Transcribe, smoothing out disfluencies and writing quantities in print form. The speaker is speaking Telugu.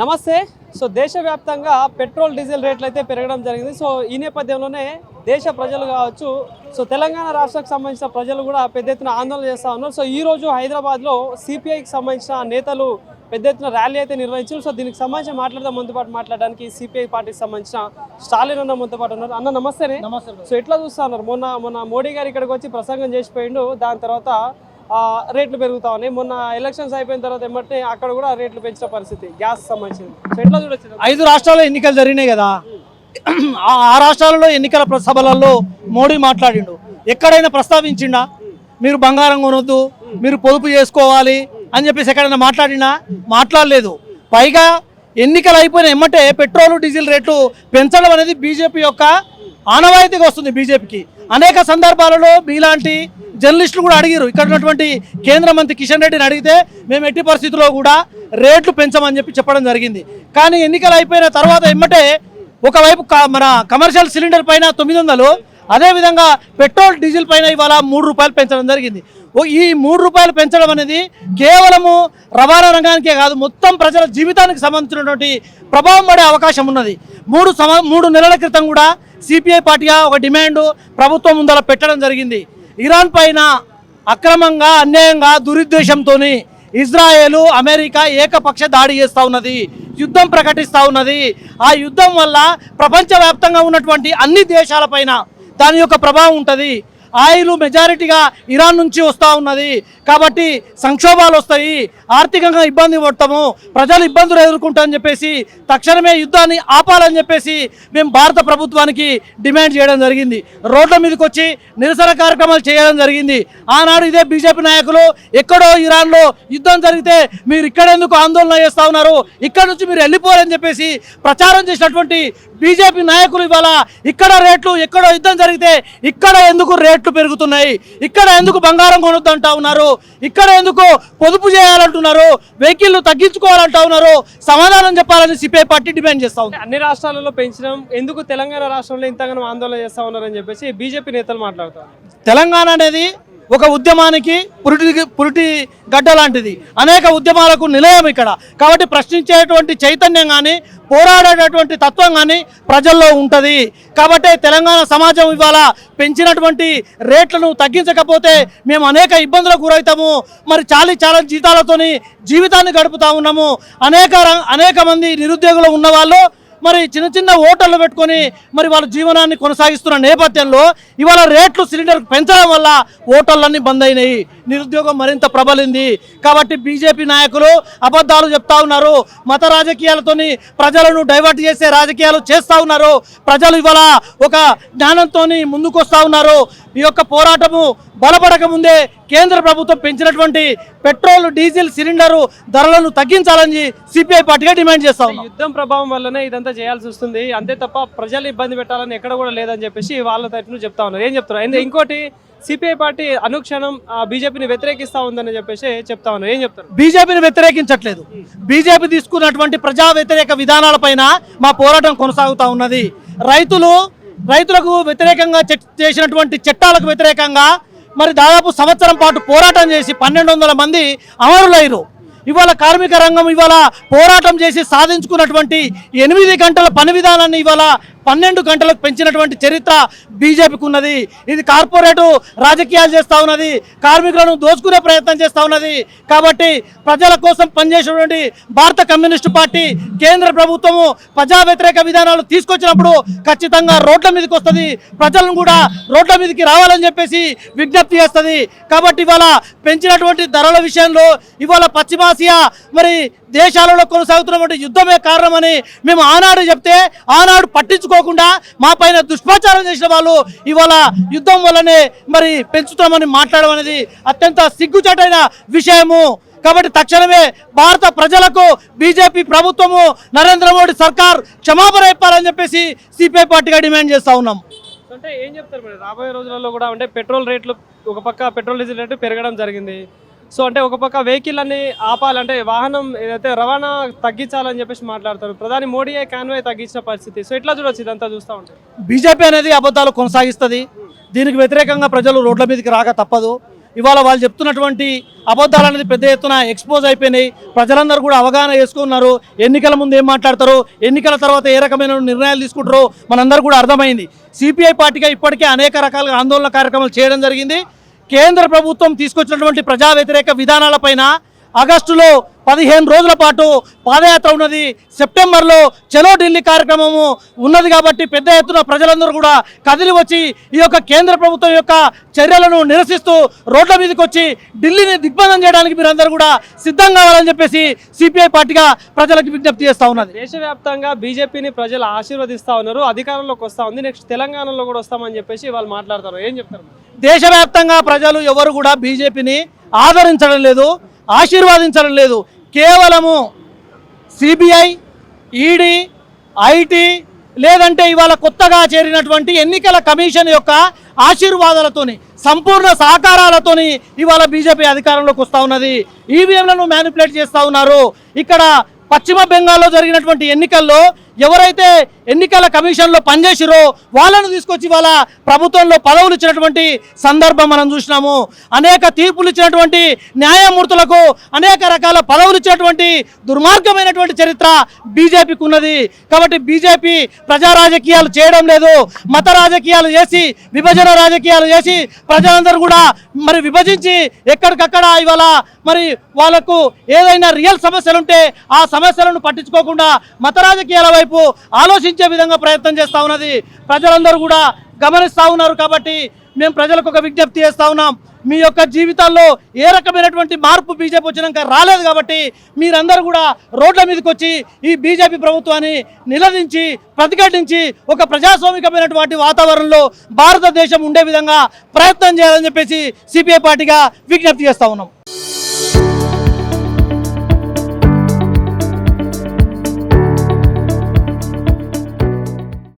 నమస్తే. సో దేశవ్యాప్తంగా పెట్రోల్ డీజిల్ రేట్లు అయితే పెరగడం జరిగింది. సో ఈ నేపథ్యంలోనే దేశ ప్రజలు కావచ్చు, సో తెలంగాణ రాష్ట్రానికి సంబంధించిన ప్రజలు కూడా పెద్ద ఎత్తున ఆందోళన చేస్తూ ఉన్నారు. సో ఈ రోజు హైదరాబాద్లో సిపిఐకి సంబంధించిన నేతలు పెద్ద ఎత్తున ర్యాలీ అయితే నిర్వహించారు. సో దీనికి సంబంధించి మనతో పాటు మాట్లాడడానికి సిపిఐ పార్టీకి సంబంధించిన స్టాలిన్ అన్న మనతో పాటు ఉన్నారు. అన్న నమస్తేనే. సో ఎట్లా చూస్తా ఉన్నారు? మొన్న మోడీ గారు ఇక్కడికి వచ్చి ప్రసంగం చేసిపోయిండు, దాని తర్వాత రేట్లు పెరుగుతా ఉన్నాయి. మొన్న ఎలక్షన్స్ అయిపోయిన తర్వాత ఏమంటే అక్కడ కూడా రేట్లు పెంచిన పరిస్థితి గ్యాస్ సంబంధించింది. సో ఎట్లా చూడొచ్చు? 5 రాష్ట్రాల్లో ఎన్నికలు జరిగినాయి కదా, ఆ రాష్ట్రాలలో ఎన్నికల సభలలో మోడీ మాట్లాడిండు. ఎక్కడైనా ప్రస్తావించిండా మీరు బంగారం కొనొద్దు, మీరు పొదుపు చేసుకోవాలి అని చెప్పేసి ఎక్కడైనా మాట్లాడలేదు. పైగా ఎన్నికలు అయిపోయిన ఎమ్మటే పెట్రోల్ డీజిల్ రేట్లు పెంచడం అనేది బీజేపీ యొక్క ఆనవాయితీగా వస్తుంది. బీజేపీకి అనేక సందర్భాలలో మీలాంటి జర్నలిస్టులు కూడా అడిగారు. ఇక్కడ ఉన్నటువంటి కేంద్ర మంత్రి కిషన్ రెడ్డిని అడిగితే మేము ఎట్టి పరిస్థితుల్లో కూడా రేట్లు పెంచమని చెప్పడం జరిగింది. కానీ ఎన్నికలు అయిపోయిన తర్వాత ఎమ్మటే ఒకవైపు మన కమర్షియల్ సిలిండర్ పైన 900, అదేవిధంగా పెట్రోల్ డీజిల్ పైన ఇవాళ 3 రూపాయలు పెంచడం జరిగింది. ఈ 3 రూపాయలు పెంచడం అనేది కేవలము రవాణా రంగానికే కాదు, మొత్తం ప్రజల జీవితానికి సంబంధించినటువంటి ప్రభావం పడే అవకాశం ఉన్నది. 3 నెలల క్రితం కూడా సిపిఐ పార్టీగా ఒక డిమాండ్ ప్రభుత్వం ముందర పెట్టడం జరిగింది. ఇరాన్ పైన అక్రమంగా, అన్యాయంగా, దురుద్దేశంతో ఇజ్రాయేలు, అమెరికా ఏకపక్ష దాడి చేస్తూ ఉన్నది, యుద్ధం ప్రకటిస్తూ ఉన్నది. ఆ యుద్ధం వల్ల ప్రపంచవ్యాప్తంగా ఉన్నటువంటి అన్ని దేశాలపైన దాని యొక్క ప్రభావం ఉంటుంది. ఆయిల్ మెజారిటీగా ఇరాన్ నుంచి వస్తూ ఉన్నది కాబట్టి సంక్షోభాలు వస్తాయి, ఆర్థికంగా ఇబ్బంది పడతాము, ప్రజలు ఇబ్బందులు ఎదుర్కొంటామని చెప్పేసి తక్షణమే యుద్ధాన్ని ఆపాలని చెప్పేసి మేము భారత ప్రభుత్వానికి డిమాండ్ చేయడం జరిగింది. రోడ్ల మీదకి వచ్చి నిరసన కార్యక్రమాలు చేయడం జరిగింది. ఆనాడు ఇదే బీజేపీ నాయకులు ఎక్కడో ఇరాన్లో యుద్ధం జరిగితే మీరు ఇక్కడెందుకు ఆందోళన చేస్తూ ఉన్నారు, ఇక్కడ నుంచి మీరు వెళ్ళిపోరని చెప్పేసి ప్రచారం చేసినటువంటి బీజేపీ నాయకులు ఇవాళ ఇక్కడ రేట్లు, ఎక్కడో యుద్ధం జరిగితే ఇక్కడ ఎందుకు రేట్లు పెరుగుతున్నాయి, ఇక్కడ ఎందుకు బంగారం కొనొద్దు అంటా ఉన్నారు, ఇక్కడ ఎందుకు పొదుపు చేయాలంటున్నారు, వెహికల్ తగ్గించుకోవాలంటా ఉన్నారు, సమాధానం చెప్పాలని సిపిఐ పార్టీ డిమాండ్ చేస్తా ఉంది. అన్ని రాష్ట్రాలలో పెంచడం ఎందుకు తెలంగాణ రాష్ట్రంలో ఇంతగానో ఆందోళన చేస్తా ఉన్నారని చెప్పేసి బీజేపీ నేతలు మాట్లాడుతారు. తెలంగాణ అనేది ఒక ఉద్యమానికి పురిటి గడ్డ లాంటిది, అనేక ఉద్యమాలకు నిలయం ఇక్కడ. కాబట్టి ప్రశ్నించేటువంటి చైతన్యం కానీ, పోరాడేటటువంటి తత్వం కానీ ప్రజల్లో ఉంటుంది. కాబట్టి తెలంగాణ సమాజం ఇవాళ పెంచినటువంటి రేట్లను తగ్గించకపోతే మేము అనేక ఇబ్బందులకు గురవుతాము. మరి చాలా జీతాలతోని జీవితాన్ని గడుపుతా ఉన్నాము. అనేక మంది నిరుద్యోగులు ఉన్నవాళ్ళు మరి చిన్న హోటళ్ళు పెట్టుకొని మరి వాళ్ళ జీవనాన్ని కొనసాగిస్తున్న నేపథ్యంలో ఇవాళ రేట్లు సిలిండర్ పెంచడం వల్ల హోటళ్ళన్నీ బంద్ అయినాయి, నిరుద్యోగం మరింత ప్రబలింది. కాబట్టి బీజేపీ నాయకులు అబద్ధాలు చెప్తా ఉన్నారు, మత రాజకీయాలతోని ప్రజలను డైవర్ట్ చేసే రాజకీయాలు చేస్తూ ఉన్నారు. ప్రజలు ఇవాళ ఒక జ్ఞానంతో ముందుకు వస్తూ ఉన్నారు. ఈ యొక్క పోరాటము బలపడక ముందే కేంద్ర ప్రభుత్వం పెంచినటువంటి పెట్రోల్ డీజిల్ సిలిండరు ధరలను తగ్గించాలని సిపిఐ పార్టీగా డిమాండ్ చేస్తా ఉన్నాం. యుద్ధం ప్రభావం వల్లనే ఇదంతా చేయాల్సి వస్తుంది, అంతే తప్ప ప్రజలు ఇబ్బంది పెట్టాలని ఎక్కడ కూడా లేదని చెప్పేసి వాళ్ళ తరఫున చెప్తా ఉన్నారు. ఏం చెప్తారు? ఇంకోటి సిపిఐ పార్టీ అనుక్షణం బీజేపీని వ్యతిరేకిస్తా ఉందని చెప్పేసి చెప్తా ఉన్నారు. ఏం చెప్తారు? బీజేపీని వ్యతిరేకించట్లేదు. బీజేపీ తీసుకున్నటువంటి ప్రజా వ్యతిరేక విధానాలపైన మా పోరాటం కొనసాగుతూ ఉన్నది. రైతులకు వ్యతిరేకంగా చేసినటువంటి చట్టాలకు వ్యతిరేకంగా మరి దాదాపు సంవత్సరం పాటు పోరాటం చేసి 1200 మంది అమరులయ్యారు. ఇవాళ కార్మిక రంగం ఇవాళ పోరాటం చేసి సాధించుకున్నటువంటి 8 గంటల పని విధానాన్ని ఇవాళ 12 గంటలకు పెంచినటువంటి చరిత్ర బీజేపీకి ఉన్నది. ఇది కార్పొరేటు రాజకీయాలు చేస్తూ ఉన్నది, కార్మికులను దోచుకునే ప్రయత్నం చేస్తూ ఉన్నది. కాబట్టి ప్రజల కోసం పనిచేసేటువంటి భారత కమ్యూనిస్టు పార్టీ కేంద్ర ప్రభుత్వము ప్రజా వ్యతిరేక విధానాలు తీసుకొచ్చినప్పుడు ఖచ్చితంగా రోడ్ల మీదకి వస్తుంది, ప్రజలను కూడా రోడ్ల మీదకి రావాలని చెప్పేసి విజ్ఞప్తి చేస్తుంది. కాబట్టి ఇవాళ పెంచినటువంటి ధరల విషయంలో ఇవాళ పశ్చిమాసియా మరి దేశాలలో కొనసాగుతున్నటువంటి యుద్ధమే కారణమని మేము ఆనాడు చెప్తే ఆనాడు పట్టించుకోకుండా మా పైన దుష్ప్రచారం చేసిన వాళ్ళు ఇవాళ యుద్ధం వల్లనే మరి పెంచుతామని మాట్లాడడం అనేది అత్యంత సిగ్గుచేటైన విషయము. కాబట్టి తక్షణమే భారత ప్రజలకు బీజేపీ ప్రభుత్వము, నరేంద్ర మోడీ సర్కార్ క్షమాపణ చెప్పాలని చెప్పేసి సిపిఐ పార్టీగా డిమాండ్ చేస్తా ఉన్నాం. అంటే ఏం చెప్తారు మరి రాబోయే రోజులలో కూడా? అంటే పెట్రోల్ రేట్లు ఒక పక్క పెట్రోల్ డీజిల్ రేట్లు పెరగడం జరిగింది. సో అంటే ఒక పక్క వెహికల్ అన్ని ఆపాలంటే వాహనం ఏదైతే రవాణా తగ్గించాలని చెప్పేసి మాట్లాడతారు. ప్రధాని మోడీ కాన్వాయ్ తగ్గించిన పరిస్థితి. సో ఎట్లా చూడొచ్చు ఇదంతా చూస్తూ ఉంటారు? బీజేపీ అనేది అబద్ధాలు కొనసాగిస్తుంది. దీనికి వ్యతిరేకంగా ప్రజలు రోడ్ల మీదకి రాక తప్పదు. ఇవాళ వాళ్ళు చెప్తున్నటువంటి అబద్ధాలు అనేది పెద్ద ఎత్తున ఎక్స్పోజ్ అయిపోయినాయి. ప్రజలందరూ కూడా అవగాహన చేసుకున్నారు. ఎన్నికల ముందు ఏం మాట్లాడతారో, ఎన్నికల తర్వాత ఏ రకమైన నిర్ణయాలు తీసుకుంటారో మనందరూ కూడా అర్థమైంది. సిపిఐ పార్టీగా ఇప్పటికే అనేక రకాలుగా ఆందోళన కార్యక్రమాలు చేయడం జరిగింది. కేంద్ర ప్రభుత్వం తీసుకొచ్చినటువంటి ప్రజా వ్యతిరేక విధానాలపైన ఆగస్టులో 15 రోజుల పాటు పాదయాత్ర ఉన్నది. సెప్టెంబర్లో చలో ఢిల్లీ కార్యక్రమము ఉన్నది. కాబట్టి పెద్ద ఎత్తున ప్రజలందరూ కూడా కదిలి వచ్చి ఈ యొక్క కేంద్ర ప్రభుత్వం యొక్క చర్యలను నిరసిస్తూ రోడ్ల మీదకి వచ్చి ఢిల్లీని దిగ్బంధం చేయడానికి మీరందరూ కూడా సిద్ధం కావాలని చెప్పేసి సిపిఐ పార్టీగా ప్రజలకు విజ్ఞప్తి చేస్తూ ఉన్నది. దేశవ్యాప్తంగా బీజేపీని ప్రజలు ఆశీర్వదిస్తూ ఉన్నారు. అధికారంలోకి వస్తూ ఉంది. నెక్స్ట్ తెలంగాణలో కూడా వస్తామని చెప్పేసి వాళ్ళు మాట్లాడతారు. ఏం చెప్తారు? దేశవ్యాప్తంగా ప్రజలు ఎవరు కూడా బీజేపీని ఆదరించడం లేదు, ఆశీర్వాదించడం లేదు. కేవలము సిబిఐ, ఈడీ, ఐటీ లేదంటే ఇవాళ కొత్తగా చేరినటువంటి ఎన్నికల కమిషన్ యొక్క ఆశీర్వాదాలతోని, సంపూర్ణ సహకారాలతోని ఇవాళ బీజేపీ అధికారంలోకి వస్తూ ఉన్నది. ఈవీఎంలను మ్యానిపులేట్ చేస్తూ ఉన్నారు. ఇక్కడ పశ్చిమ బెంగాల్లో జరిగినటువంటి ఎన్నికల్లో ఎవరైతే ఎన్నికల కమిషన్లో పనిచేసిరో వాళ్ళను తీసుకొచ్చి వాళ్ళ ప్రభుత్వంలో పదవులు ఇచ్చినటువంటి సందర్భం మనం చూసినాము. అనేక తీర్పులు ఇచ్చినటువంటి న్యాయమూర్తులకు అనేక రకాల పదవులు ఇచ్చినటువంటి దుర్మార్గమైనటువంటి చరిత్ర బీజేపీకి ఉన్నది. కాబట్టి బీజేపీ ప్రజా రాజకీయాలు చేయడం లేదు, మత రాజకీయాలు చేసి, విభజన రాజకీయాలు చేసి ప్రజలందరూ కూడా మరి విభజించి ఎక్కడికక్కడ ఇవాళ మరి వాళ్ళకు ఏదైనా రియల్ సమస్యలు ఉంటే ఆ సమస్యలను పట్టించుకోకుండా మత రాజకీయాల వైపు ఆలోచించే విధంగా ప్రయత్నం చేస్తూ ఉన్నది. ప్రజలందరూ కూడా గమనిస్తూ ఉన్నారు. కాబట్టి మేము ప్రజలకు ఒక విజ్ఞప్తి చేస్తూ ఉన్నాం. మీ యొక్క జీవితాల్లో ఏ రకమైనటువంటి మార్పు బీజేపీ వచ్చినాక రాలేదు. కాబట్టి మీరందరూ కూడా రోడ్ల మీదకి వచ్చి ఈ బీజేపీ ప్రభుత్వాన్ని నిలదించి ప్రతిఘటించి ఒక ప్రజాస్వామికమైనటువంటి వాతావరణంలో భారతదేశం ఉండే విధంగా ప్రయత్నం చేయాలని చెప్పేసి సిపిఐ పార్టీగా విజ్ఞప్తి చేస్తూ ఉన్నాం.